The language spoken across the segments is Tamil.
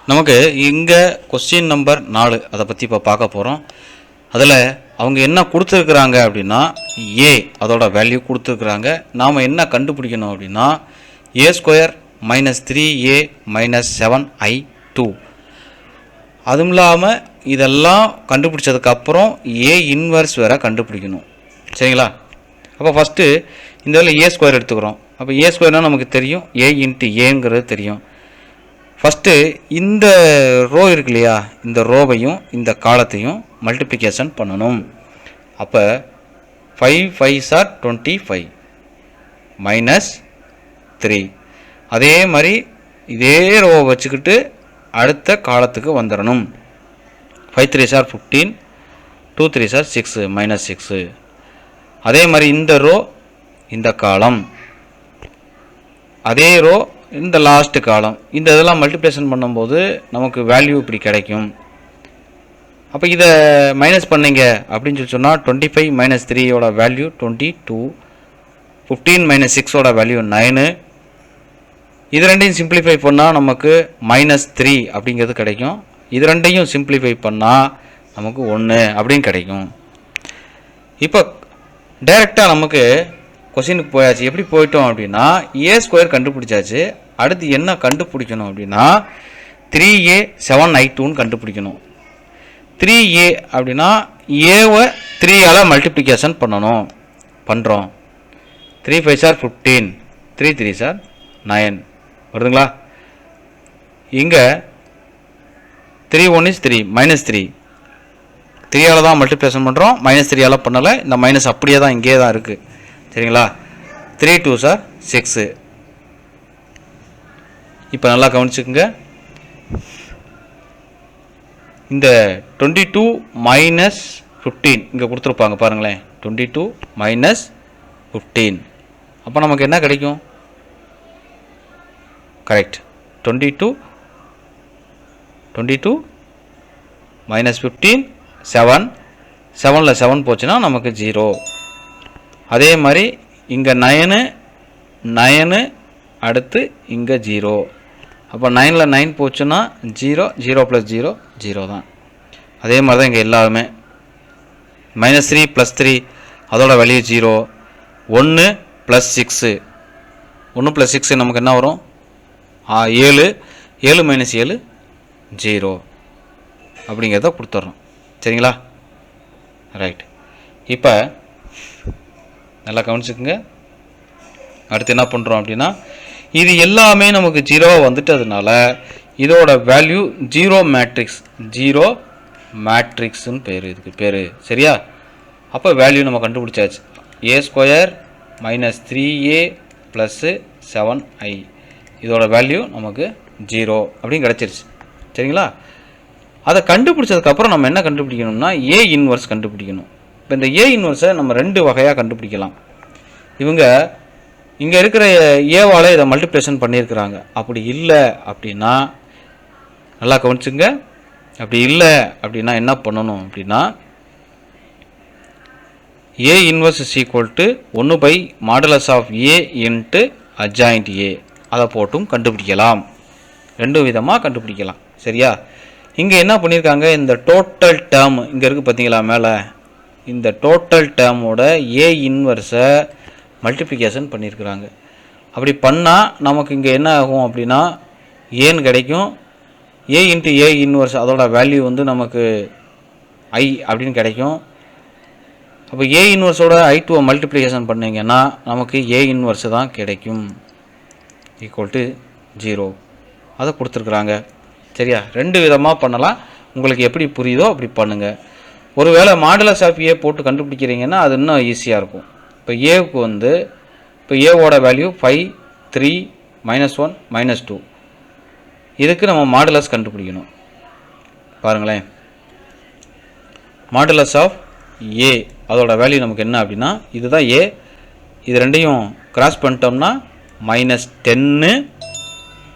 நமக்கு இங்கே கொஸ்டின் நம்பர் 4 அதை பற்றி இப்போ பார்க்க போகிறோம். அதில் அவங்க என்ன கொடுத்துருக்குறாங்க அப்படின்னா ஏ அதோட வேல்யூ கொடுத்துருக்குறாங்க. நாம் என்ன கண்டுபிடிக்கணும் அப்படின்னா a² - 3a - 7i2. அதுவும் இல்லாமல் இதெல்லாம் கண்டுபிடிச்சதுக்கப்புறம் ஏ இன்வர்ஸ் வேறு கண்டுபிடிக்கணும். சரிங்களா? அப்போ ஃபஸ்ட்டு இந்த இதில் a² எடுத்துக்கிறோம். அப்போ a²னால் நமக்கு தெரியும், a × ஏங்கிறது தெரியும். ஃபஸ்ட்டு இந்த ரோ இருக்கு இல்லையா, இந்த ரோவையும் இந்த காலத்தையும் மல்டிப்ளிகேஷன் பண்ணணும். அப்போ 5 5s are 25 -3. அதே மாதிரி இதே ரோவை வச்சுக்கிட்டு அடுத்த காலத்துக்கு வந்துடணும். 5 3s are 15, 2 3s are 6 -6. அதே மாதிரி இந்த ரோ இந்த காலம், அதே ரோ இந்த லாஸ்ட் காலம், இந்த இதெல்லாம் மல்டிப்ளிகேஷன் பண்ணும்போது நமக்கு வேல்யூ இப்படி கிடைக்கும். அப்போ இதை மைனஸ் பண்ணிங்க அப்படின்னு சொன்னால் 25 - 3யோட வேல்யூ 22, 15 - 6ஓட வேல்யூ 9. இது ரெண்டையும் சிம்பிளிஃபை பண்ணால் நமக்கு -3 அப்படிங்கிறது கிடைக்கும். இது ரெண்டையும் சிம்பிளிஃபை பண்ணால் நமக்கு 1 அப்படின்னு கிடைக்கும். இப்போ டைரெக்டாக நமக்கு கொஸ்டினுக்கு போயாச்சு. எப்படி போயிட்டோம் அப்படின்னா a² கண்டுபிடிச்சாச்சு. அடுத்து என்ன கண்டுபிடிக்கணும் அப்படின்னா 3a 7i2ன்னு கண்டுபிடிக்கணும். 3a அப்படின்னா ஏவை 3ஆல் மல்டிப்ளிகேஷன் பண்ணணும். பண்ணுறோம். 3 5s are 15, 3 3s are 9 வருதுங்களா? இங்கே 3 1 is 3 -3. 3ஆல் தான் மல்டிப்ளிகேஷன் பண்ணுறோம், -3ஆல் பண்ணலை. இந்த மைனஸ் அப்படியே தான் இங்கே தான் இருக்குது. சரிங்களா? 3 2s are 6. இப்போ நல்லா கவனிச்சுக்குங்க. இந்த 22 - 15 இங்கே கொடுத்துருப்பாங்க பாருங்களேன். 22 - 15. அப்போ நமக்கு என்ன கிடைக்கும்? கரெக்ட். 22 -15 7. 7ல் 7 போச்சுன்னா நமக்கு 0. அதே மாதிரி இங்கே 9 அடுத்து இங்கே 0. அப்போ 9ல் 9 போச்சுன்னா 0, 0 + 0 0 தான். அதே மாதிரி தான் இங்கே எல்லாருமே -3 + 3 அதோட வேல்யூ 0. 1 + 6, 1 + 6 நமக்கு என்ன வரும்? 7. 7 - 7 0 அப்படிங்கிறத கொடுத்துட்றோம். சரிங்களா? ரைட். இப்போ நல்லா கவனிச்சுக்குங்க. அடுத்து என்ன பண்ணுறோம் அப்படின்னா இது எல்லாமே நமக்கு 0 வந்துட்டதுனால இதோட வேல்யூ 0 மேட்ரிக்ஸ்ன்னு பேர், இதுக்கு பேர். சரியா? அப்போ வேல்யூ நம்ம கண்டுபிடிச்சாச்சு. a² - 3a + 7i இதோட வேல்யூ நமக்கு 0 அப்படின்னு கிடச்சிருச்சு. சரிங்களா? அதை கண்டுபிடிச்சதுக்கப்புறம் நம்ம என்ன கண்டுபிடிக்கணும்னா ஏ இன்வர்ஸ் கண்டுபிடிக்கணும். இப்போ இந்த ஏ இன்வர்ஸை நம்ம 2 வகையாக கண்டுபிடிக்கலாம். இவங்க இங்கே இருக்கிற ஏவால் இதை மல்டிப்ளிகேஷன் பண்ணியிருக்கிறாங்க. அப்படி இல்லை அப்படின்னா நல்லா கவனிச்சுங்க. அப்படி இல்லை அப்படின்னா என்ன பண்ணணும் அப்படின்னா ஏ inverse is equal to 1/mod (a) × adjoint a அதை போட்டும் கண்டுபிடிக்கலாம். 2 விதமாக கண்டுபிடிக்கலாம். சரியா? இங்கே என்ன பண்ணியிருக்காங்க, இந்த டோட்டல் டேர்ம் இங்கே இருக்குது பார்த்தீங்களா மேலே, இந்த டோட்டல் டேர்மோட ஏ இன்வர்ஸை மல்டிப்ளிகேஷன் பண்ணியிருக்கிறாங்க. அப்படி பண்ணால் நமக்கு இங்கே என்ன ஆகும் அப்படின்னா ஏன்னு கிடைக்கும். a × a இன்வர்ஸ் அதோட வேல்யூ வந்து நமக்கு i அப்படின்னு கிடைக்கும். அப்போ ஏ இன்வர்ஸோட i2 மல்டிப்ளிகேஷன் பண்ணிங்கன்னா நமக்கு ஏ இன்வர்ஸ் தான் கிடைக்கும், = 0. அதை கொடுத்துருக்குறாங்க. சரியா? 2 விதமாக பண்ணலாம். உங்களுக்கு எப்படி புரியுதோ அப்படி பண்ணுங்கள். ஒருவேளை (a) போட்டு கண்டுபிடிக்கிறீங்கன்னா அது இன்னும் ஈஸியாக இருக்கும். இப்போ ஏவுக்கு வந்து இப்போ ஏவோட வேல்யூ 5 3 -1 -2. இதுக்கு நம்ம மாடுலஸ் கண்டுபிடிக்கணும். பாருங்களேன், மாடுலஸ் ஆஃப் ஏ அதோட வேல்யூ நமக்கு என்ன அப்படின்னா இதுதான் ஏ. இது ரெண்டையும் கிராஸ் பண்ணிட்டோம்னா -10.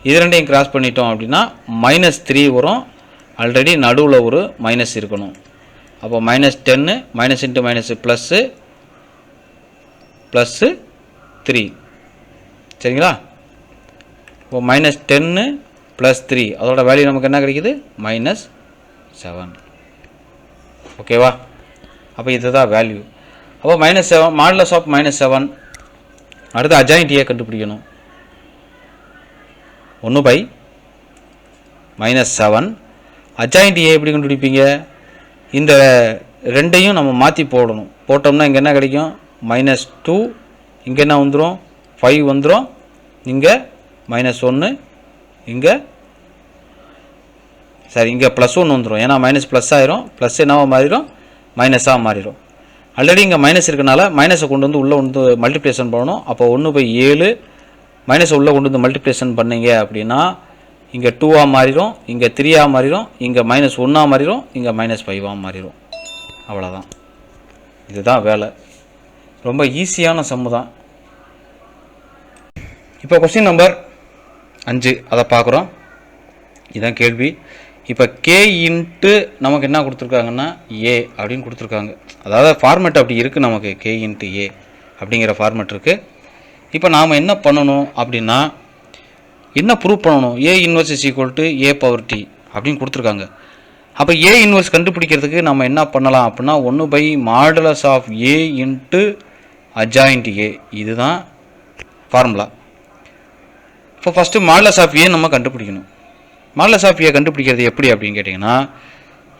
இது ரெண்டையும் கிராஸ் பண்ணிட்டோம் அப்படின்னா -3 வரும். ஆல்ரெடி நடுவில் ஒரு மைனஸ் இருக்கணும். அப்போ -10 -× +3. சரிங்களா? இப்போ -10 ப்ளஸ் 3 அதோட வேல்யூ நமக்கு என்ன கிடைக்குது -7. ஓகேவா? அப்போ இதுதான் வேல்யூ. அப்போ -7 மாடுலஸ் ஆஃப் -7. அடுத்து அட்ஜாயின்ட் ஏ கண்டுபிடிக்கணும். 1/-7. அட்ஜாயின்ட் ஏ எப்படி கண்டுபிடிப்பீங்க? இந்த ரெண்டையும் நம்ம மாற்றி போடணும். போட்டோம்னா இங்கே என்ன கிடைக்கும்? -2. இங்கே என்ன வந்துடும்? 5 வந்துடும். இங்கே -1. இங்கே சரி இங்கே +1 வந்துடும். ஏன்னா மைனஸ் ப்ளஸ் ஆயிரும். ப்ளஸ் என்னவா மாறிடும்? மைனஸாக மாறிடும். ஆல்ரெடி இங்கே மைனஸ் இருக்கனால மைனஸை கொண்டு வந்து உள்ளே வந்து மல்டிப்ளிகேஷன் பண்ணணும். அப்போ 1/7 மைனஸை உள்ளே கொண்டு வந்து மல்டிப்ளிகேஷன் பண்ணீங்க அப்படின்னா இங்கே 2ஆக மாறிடும், இங்கே 3ஆக மாறிடும், இங்கே -1ஆக மாறிடும், இங்கே -5ஆக மாறிடும். அவ்வளோதான். இதுதான் வேலை. ரொம்ப ஈஸியான சம்மு தான். இப்போ கொஸ்டின் நம்பர் 5 அதை பார்க்குறோம். இதுதான் கேள்வி. இப்போ கே இன்ட்டு நமக்கு என்ன கொடுத்துருக்காங்கன்னா ஏ அப்படின்னு கொடுத்துருக்காங்க. அதாவது ஃபார்மேட் அப்படி இருக்குது நமக்கு, கே இன்ட்டு ஏ அப்படிங்கிற ஃபார்மேட் இருக்குது. இப்போ நாம் என்ன பண்ணணும் அப்படின்னா என்ன ப்ரூவ் பண்ணணும்? A inverse is equal to A power T அப்படின்னு கொடுத்துருக்காங்க. அப்போ ஏ இன்வர்ஸ் கண்டுபிடிக்கிறதுக்கு நம்ம என்ன பண்ணலாம் அப்படின்னா 1/mod of A into adjoint A, இதுதான் ஃபார்முலா. இப்போ ஃபஸ்ட்டு மாடுலஸ் ஆஃப் ஏ நம்ம கண்டுபிடிக்கணும். மாடுலஸ் ஆஃப் ஏ கண்டுபிடிக்கிறது எப்படி அப்படின்னு கேட்டிங்கன்னா,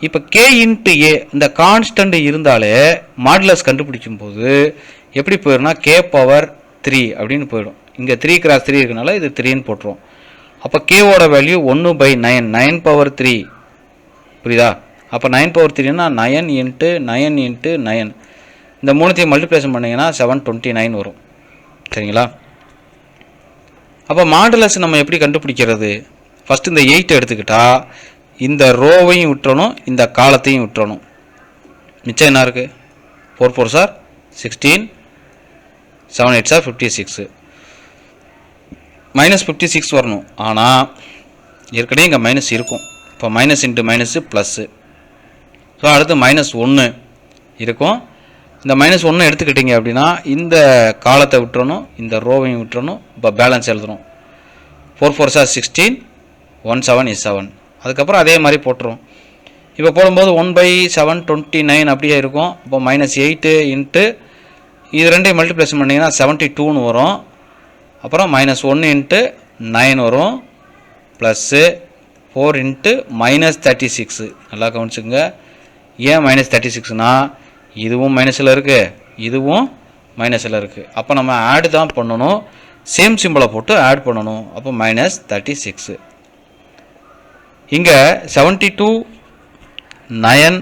இப்போ கே இன்ட்டு ஏ இந்த கான்ஸ்டன்ட் இருந்தாலே மாடுலஸ் கண்டுபிடிக்கும் போது எப்படி போயிடும்னா கே பவர் 3 அப்படின்னு போயிடும். இங்கே 3 × 3 இருக்கனால இது 3ன்னு போட்டுரும். அப்போ கேவோட வேல்யூ 1/9, 9 பவர் 3. புரியுதா? அப்போ 9 பவர் 3ன்னா 9 × 9 × 9. இந்த மூணுத்தையும் மல்டிப்ளிகேஷன் பண்ணிங்கன்னா 729 வரும். சரிங்களா? அப்போ மாடுலஸ் நம்ம எப்படி கண்டுபிடிக்கிறது? ஃபஸ்ட்டு இந்த 8 எடுத்துக்கிட்டால் இந்த ரோவையும் விட்டுறணும், இந்த காலத்தையும் விட்டுறணும். மிச்சம் என்ன இருக்குது? 4 4s are 16, 7 8s are 56. -56 வரணும். ஆனால் ஏற்கனவே இங்கே மைனஸ் இருக்கும். இப்போ minus into minus plus. So அடுத்து -1 இருக்கும். இந்த -1 எடுத்துக்கிட்டிங்க அப்படின்னா இந்த காலத்தை விட்டுறணும், இந்த ரோவையும் விட்டுறணும். இப்போ பேலன்ஸ் எழுதணும். 4 4s are 16, 1 7 is 7. அதுக்கப்புறம் அதே மாதிரி போட்டுரும். இப்போ போடும்போது 1/729 அப்படியே இருக்கும். இப்போ -8 இன்ட்டு இது ரெண்டையும் மல்டிப்ளேஷன் பண்ணிங்கன்னா 72ன்னு வரும். அப்புறம் -1 இன்ட்டு 9 வரும், ப்ளஸ்ஸு 4 இன்ட்டு -36. நல்லா கவனிச்சுங்க. ஏன் -36னா இதுவும் மைனஸில் இருக்குது, இதுவும் மைனஸில் இருக்குது. அப்போ நம்ம ஆட் தான் பண்ணணும். சேம் சிம்பிளை போட்டு ஆட் பண்ணணும். அப்போ -36. இங்கே 72, 9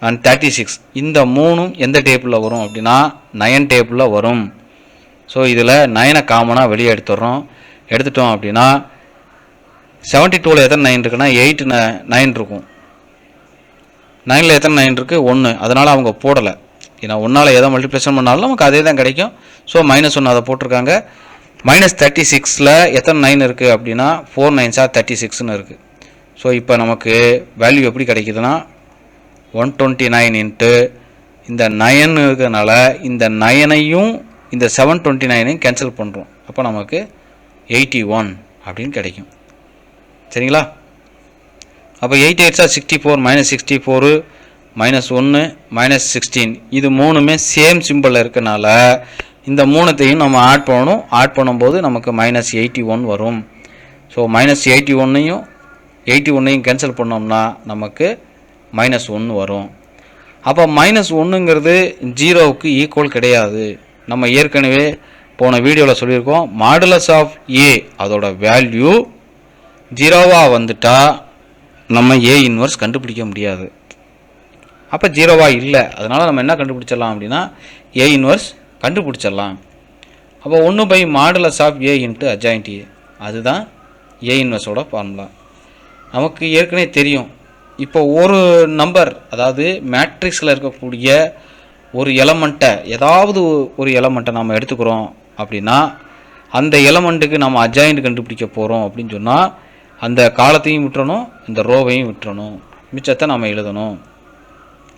அண்ட் 36 இந்த மூணும் எந்த டேபிளில் வரும் அப்படின்னா 9 டேபிளில் வரும். ஸோ இதில் 9 காமனாக வெளியே எடுத்துட்டோம் அப்படின்னா 72ல் எத்தனை 9 இருக்குன்னா 8 9 இருக்கும். 9ல் எத்தனை 9 இருக்குது? 1. அதனால் அவங்க போடலை. ஏன்னா 1ஆல் எதை மல்டிப்ளிகேஷன் பண்ணாலும் நமக்கு அதே தான் கிடைக்கும். ஸோ -1 அதை போட்டிருக்காங்க. -36ல் எத்தனை 9 இருக்குது அப்படின்னா 4 9s are 36ன்னு இருக்குது. ஸோ இப்போ நமக்கு வேல்யூ எப்படி கிடைக்குதுன்னா 129 இன்ட்டு இந்த 9 இருக்கிறதுனால இந்த 9ஐயும் இந்த 729ஐயும் கேன்சல் பண்ணுறோம். அப்போ நமக்கு 81 அப்படின்னு கிடைக்கும். சரிங்களா? அப்போ 8 8s are 64, -64, -1, -16 இது மூணுமே சேம் சிம்பிளில் இருக்கனால இந்த மூணுத்தையும் நம்ம ஆட் பண்ணணும். ஆட் பண்ணும்போது நமக்கு -81 வரும். ஸோ -81ஐயும் கேன்சல் பண்ணோம்னா நமக்கு -1 வரும். அப்போ -1ங்கிறது 0க்கு ஈக்குவல் கிடையாது. நம்ம ஏற்கனவே போன வீடியோவில் சொல்லியிருக்கோம். மாடுலஸ் ஆஃப் ஏ அதோட வேல்யூ 0வா வந்துட்டா நம்ம ஏ இன்வர்ஸ் கண்டுபிடிக்க முடியாது. அப்போ 0வா இல்லை. அதனால் நம்ம என்ன கண்டுபிடிச்சிடலாம் அப்படின்னா ஏ இன்வர்ஸ் கண்டுபிடிச்சிடலாம். அப்போ 1/mod of A into adjoint A, அதுதான் ஏ இன்வர்ஸோட ஃபார்முலா. நமக்கு ஏற்கனவே தெரியும். இப்போ ஒரு நம்பர், அதாவது மேட்ரிக்ஸில் இருக்கக்கூடிய ஒரு எலமெண்ட்டை, ஏதாவது ஒரு எலமெண்ட்டை நம்ம எடுத்துக்கிறோம் அப்படின்னா அந்த எலமெண்ட்டுக்கு நம்ம அட்ஜாயின்ட் கண்டுபிடிக்க போகிறோம் அப்படின்னு சொன்னால் அந்த காலத்தையும் விட்டுறணும், இந்த ரோவையும் விட்டுறணும், மிச்சத்தை நம்ம எழுதணும்.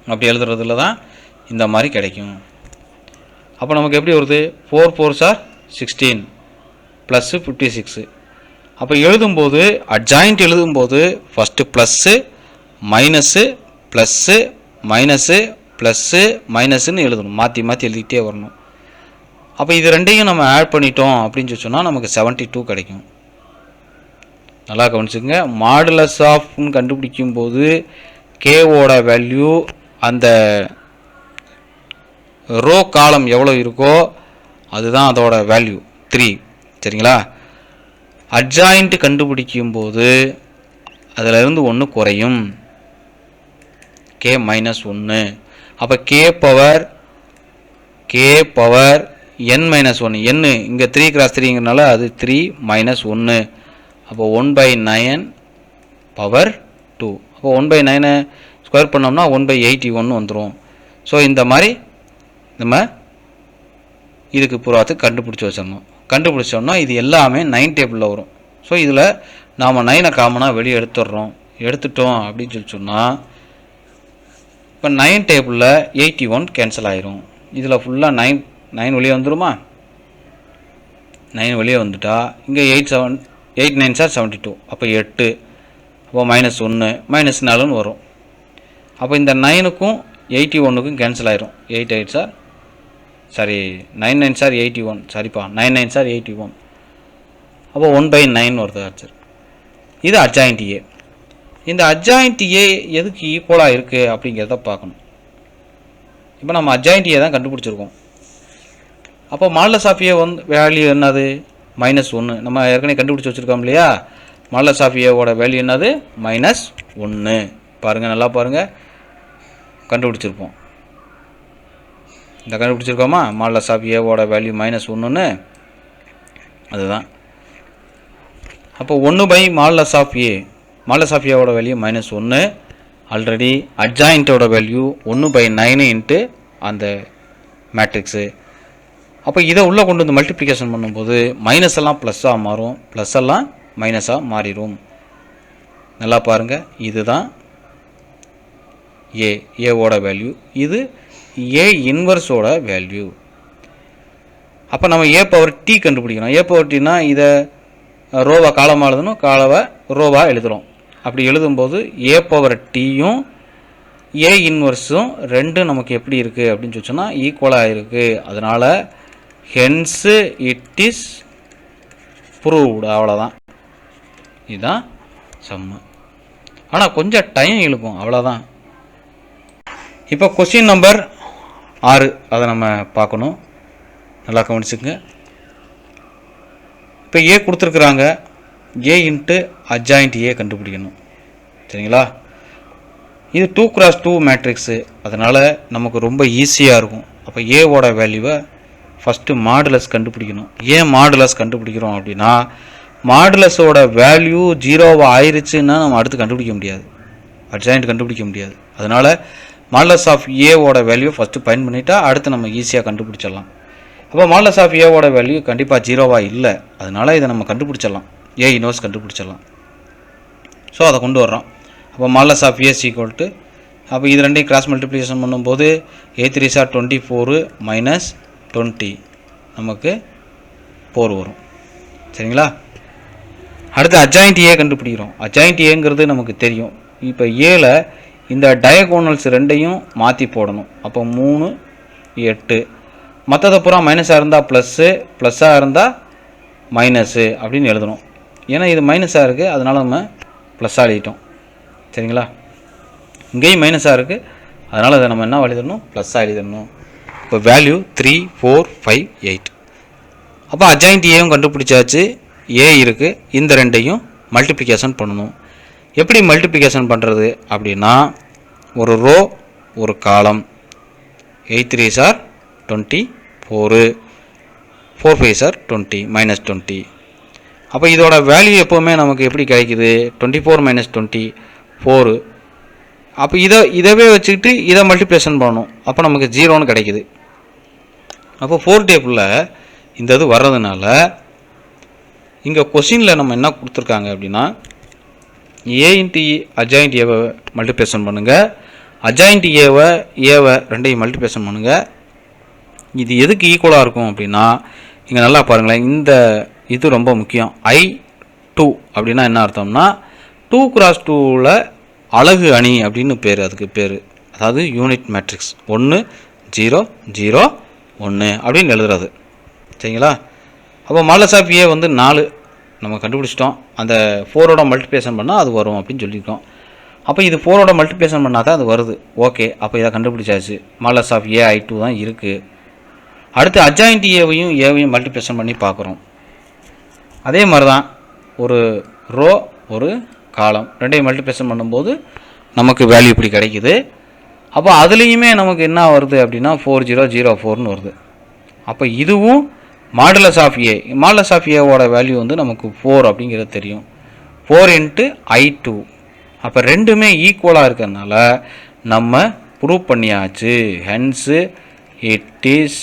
அப்படி எழுதுறதுல தான் இந்த மாதிரி கிடைக்கும். அப்போ நமக்கு எப்படி வருது? 4 4s are 16 +56. அப்போ எழுதும்போது அட்ஜாயிண்ட் எழுதும்போது first plus minus plus minus plus மைனஸுன்னு எழுதணும், மாற்றி மாற்றி எழுதிக்கிட்டே வரணும். அப்போ இது ரெண்டையும் நம்ம ஆட் பண்ணிட்டோம் அப்படின்னு சொன்னால் நமக்கு 72 கிடைக்கும். நல்லா கவனிச்சுங்க. மாடுலஸ் ஆஃப்னு கண்டுபிடிக்கும் போது கேவோட வேல்யூ அந்த ரோ காலம் எவ்வளோ இருக்கோ அதுதான் அதோட வேல்யூ 3. சரிங்களா? அட்ஜாயிண்ட் கண்டுபிடிக்கும் போது அதிலிருந்து 1 குறையும், k -1. அப்போ k பவர் n -1, n இங்கே 3 × 3ங்கிறனால அது 3 - 1. அப்போ 1/9 பவர் 2. அப்போ 1/9 ஸ்கொயர் பண்ணோம்னா 1/81 வந்துடும். ஸோ இந்த மாதிரி நம்ம இதுக்கு பூராத்துக்கு கண்டுபிடிச்சி வச்சிடணும். கண்டுபிடிச்சோம்னா இது எல்லாமே 9 டேபிளில் வரும். ஸோ இதில் நாம் 9 காமனாக வெளியே எடுத்துட்டோம் அப்படின்னு சொன்னால் இப்போ 9 டேபிளில் 81 கேன்சல் ஆயிரும். இதில் ஃபுல்லாக 9 வெளியே வந்துடுமா? 9 வெளியே வந்துட்டா இங்கே 8 9 சார் 72. அப்போ 8, அப்போ -1 -4ன்னு வரும். அப்போ இந்த 9க்கும் 81க்கும் கேன்சல் ஆயிரும். 8 8 சார் சாரி 9 9 சார் 81, சரிப்பா 9 9 சார் 81. அப்போ 1/9 வருது ஆன்சர். இது அட்ஜாயிண்ட் ஏ. இந்த அட்ஜாயிண்ட் ஏ எதுக்கு ஈக்குவலாக இருக்குது அப்படிங்கிறத பார்க்கணும். இப்போ நம்ம அட்ஜாயிண்ட் ஏ தான் கண்டுபிடிச்சிருக்கோம். அப்போ மாடுலஸ் ஆஃப் ஏ வேல்யூ என்னது? -1. நம்ம ஏற்கனவே கண்டுபிடிச்சி வச்சுருக்கோம் இல்லையா? மாடுலஸ் ஆஃப் ஏவோட வேல்யூ என்னது? -1. பாருங்கள், நல்லா பாருங்கள், கண்டுபிடிச்சிருப்போம். இந்த கண்டுபிடிச்சிருக்கோமா? மாடுலஸ் ஆஃப் ஏவோட வேல்யூ -1ன்னு, அதுதான். அப்போ 1/மாடுலஸ் ஆஃப் ஏ, மாடுலஸ் ஆஃப் ஏவோட வேல்யூ -1. ஆல்ரெடி அட்ஜாயிண்ட்டோட வேல்யூ 1/9 இன்ட்டு அந்த மேட்ரிக்ஸு. அப்போ இதை உள்ளே கொண்டு வந்து மல்டிப்ளிகேஷன் பண்ணும்போது மைனஸ் எல்லாம் ப்ளஸ்ஸாக மாறும், ப்ளஸ் எல்லாம் மைனஸாக மாறிடும். நல்லா பாருங்கள், இதுதான் ஏவோட வேல்யூ, இது ஏ இன்வர்ஸோட வேல்யூ. அப்போ நம்ம ஏ பவர் டி கண்டுபிடிக்கணும். ஏ பவர் டினா இதை ரோவா காலமாக எழுதணும், காலவை ரோவா எழுதுகிறோம். அப்படி எழுதும்போது ஏ பவர் டியும் ஏ இன்வர்ஸும் ரெண்டும் நமக்கு எப்படி இருக்குது அப்படின்னு சொன்னால் ஈக்குவலாக இருக்குது. அதனால் ஹென்ஸு இட் இஸ் ப்ரூவ்டு. அவ்வளோதான், இதுதான் சம்மு. ஆனால் கொஞ்சம் டைம் இழுக்கும், அவ்வளோதான். இப்போ கொஸ்டின் நம்பர் 6 அதை நம்ம பார்க்கணும். நல்லா கவனிச்சுங்க. இப்போ ஏ கொடுத்துருக்குறாங்க, ஏ இன்ட்டு அட்ஜாயிண்ட் ஏ கண்டுபிடிக்கணும். சரிங்களா? இது 2 × 2 மேட்ரிக்ஸு, அதனால் நமக்கு ரொம்ப ஈஸியாக இருக்கும். அப்போ ஏவோட வேல்யூவை ஃபஸ்ட்டு மாடுலஸ் கண்டுபிடிக்கணும். ஏன் மாடுலஸ் கண்டுபிடிக்கிறோம் அப்படின்னா, மாடுலஸோட வேல்யூ 0 ஆயிடுச்சுன்னா நம்ம அடுத்து கண்டுபிடிக்க முடியாது, அட்ஜாயிண்ட் கண்டுபிடிக்க முடியாது. அதனால் மாடுலஸ் ஆஃப் ஏவோட வேல்யூ ஃபஸ்ட்டு பயன் பண்ணிட்டா அடுத்து நம்ம ஈஸியாக கண்டுபிடிச்சிடலாம். அப்போ மாடுலஸ் ஆஃப் ஏவோட வேல்யூ கண்டிப்பாக 0 இல்லை, அதனால் இதை நம்ம கண்டுபிடிச்சிடலாம், ஏ இன்வர்ஸ் கண்டுபிடிச்சிடலாம். ஸோ அதை கொண்டு வர்றோம். அப்போ modulus of A equal to, அப்போ இது ரெண்டையும் கிராஸ் மல்டிப்ளிகேஷன் பண்ணும்போது 8 3 சார் 24 -20 நமக்கு 4 வரும். சரிங்களா? அடுத்து அட்ஜாயிண்ட் ஏ கண்டுபிடிக்கிறோம். அட்ஜாயிண்ட் ஏங்கிறது நமக்கு தெரியும். இப்போ ஏல இந்த டயகோனல்ஸ் ரெண்டையும் மாற்றி போடணும். அப்போ 3 8, மற்றதை பூரா மைனஸாக இருந்தால் ப்ளஸ்ஸு, ப்ளஸ்ஸாக இருந்தால் மைனஸு அப்படின்னு எழுதணும். ஏன்னா இது மைனஸாக இருக்குது, அதனால் நம்ம ப்ளஸ்ஸாக எழுதிட்டோம். சரிங்களா? இங்கேயும் மைனஸாக இருக்குது, அதனால் அதை நம்ம என்ன எழுதணும்? ப்ளஸ்ஸாக எழுதணும். இப்போ வேல்யூ 3 4 5 8. அப்போ அட்ஜாயிண்ட் ஏவும் கண்டுபிடிச்சாச்சு, ஏ இருக்குது. இந்த ரெண்டையும் மல்டிப்ளிகேஷன் பண்ணணும். எப்படி மல்டிப்ளிகேஷன் பண்ணுறது அப்படின்னா, ஒரு ரோ ஒரு காலம், 8 3 சார் 24, 4 5 சார் 20 -20. அப்போ இதோட வேல்யூ எப்போவுமே நமக்கு எப்படி கிடைக்குது? 24 - 20 4. அப்போ இதவே வச்சுக்கிட்டு இதை மல்டிப்ளிகேஷன் பண்ணணும். அப்போ நமக்கு 0ன்னு கிடைக்குது. அப்போ 4 டேபிளில் இந்த இது வர்றதுனால இங்கே கொஸ்டினில் நம்ம என்ன கொடுத்துருக்காங்க அப்படின்னா, ஏ இன்ட்டு அட்ஜாயிண்ட் ஏவை மல்டிப்ளிகேஷன் பண்ணுங்கள், அட்ஜாயிண்ட் ஏவை ரெண்டையும் மல்டிப்ளிகேஷன் பண்ணுங்கள். இது எதுக்கு ஈக்குவலாக இருக்கும் அப்படின்னா, இங்கே நல்லா பாருங்களேன், இந்த இது ரொம்ப முக்கியம். I 2 அப்படின்னா என்ன அர்த்தம்னா 2x2ல் அலகு அணி அப்படின்னு பேர், அதுக்கு பேர். அதாவது யூனிட் மேட்ரிக்ஸ் 1 0 0 1 அப்படின்னு எழுதுறது. சரிங்களா? அப்போ மாடலஸ் ஆஃப் ஏ வந்து 4 நம்ம கண்டுபிடிச்சிட்டோம். அந்த 4ஓட மல்டிப்ளிகேஷன் பண்ணால் அது வரும் அப்படின்னு சொல்லியிருக்கோம். அப்போ இது 4ஓட மல்டிப்ளிகேஷன் பண்ணால் தான் அது வருது. ஓகே, அப்போ இதை கண்டுபிடிச்சாச்சு. மாடலஸ் ஆஃப் ஏ I2 தான் இருக்குது. அடுத்து அட்ஜாயிண்ட் ஏவையும் மல்டிப்ளிகேஷன் பண்ணி பார்க்குறோம். அதே மாதிரி தான் ஒரு ரோ ஒரு காலம் ரெண்டையும் மல்டிப்ளிகேஷன் பண்ணும்போது நமக்கு வேல்யூ இப்படி கிடைக்குது. அப்போ அதுலேயுமே நமக்கு என்ன வருது அப்படின்னா 4004ன்னு வருது. அப்போ இதுவும் modulus of A, modulus of ஏவோட வேல்யூ வந்து நமக்கு 4 அப்படிங்கிறது தெரியும். 4 × I2. அப்போ ரெண்டுமே ஈக்குவலாக இருக்கிறதுனால நம்ம ப்ரூவ் பண்ணியாச்சு. Hence it is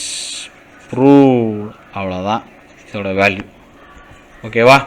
proved. அவ்வளோதான் இதோட வேல்யூ. ஓகேவா?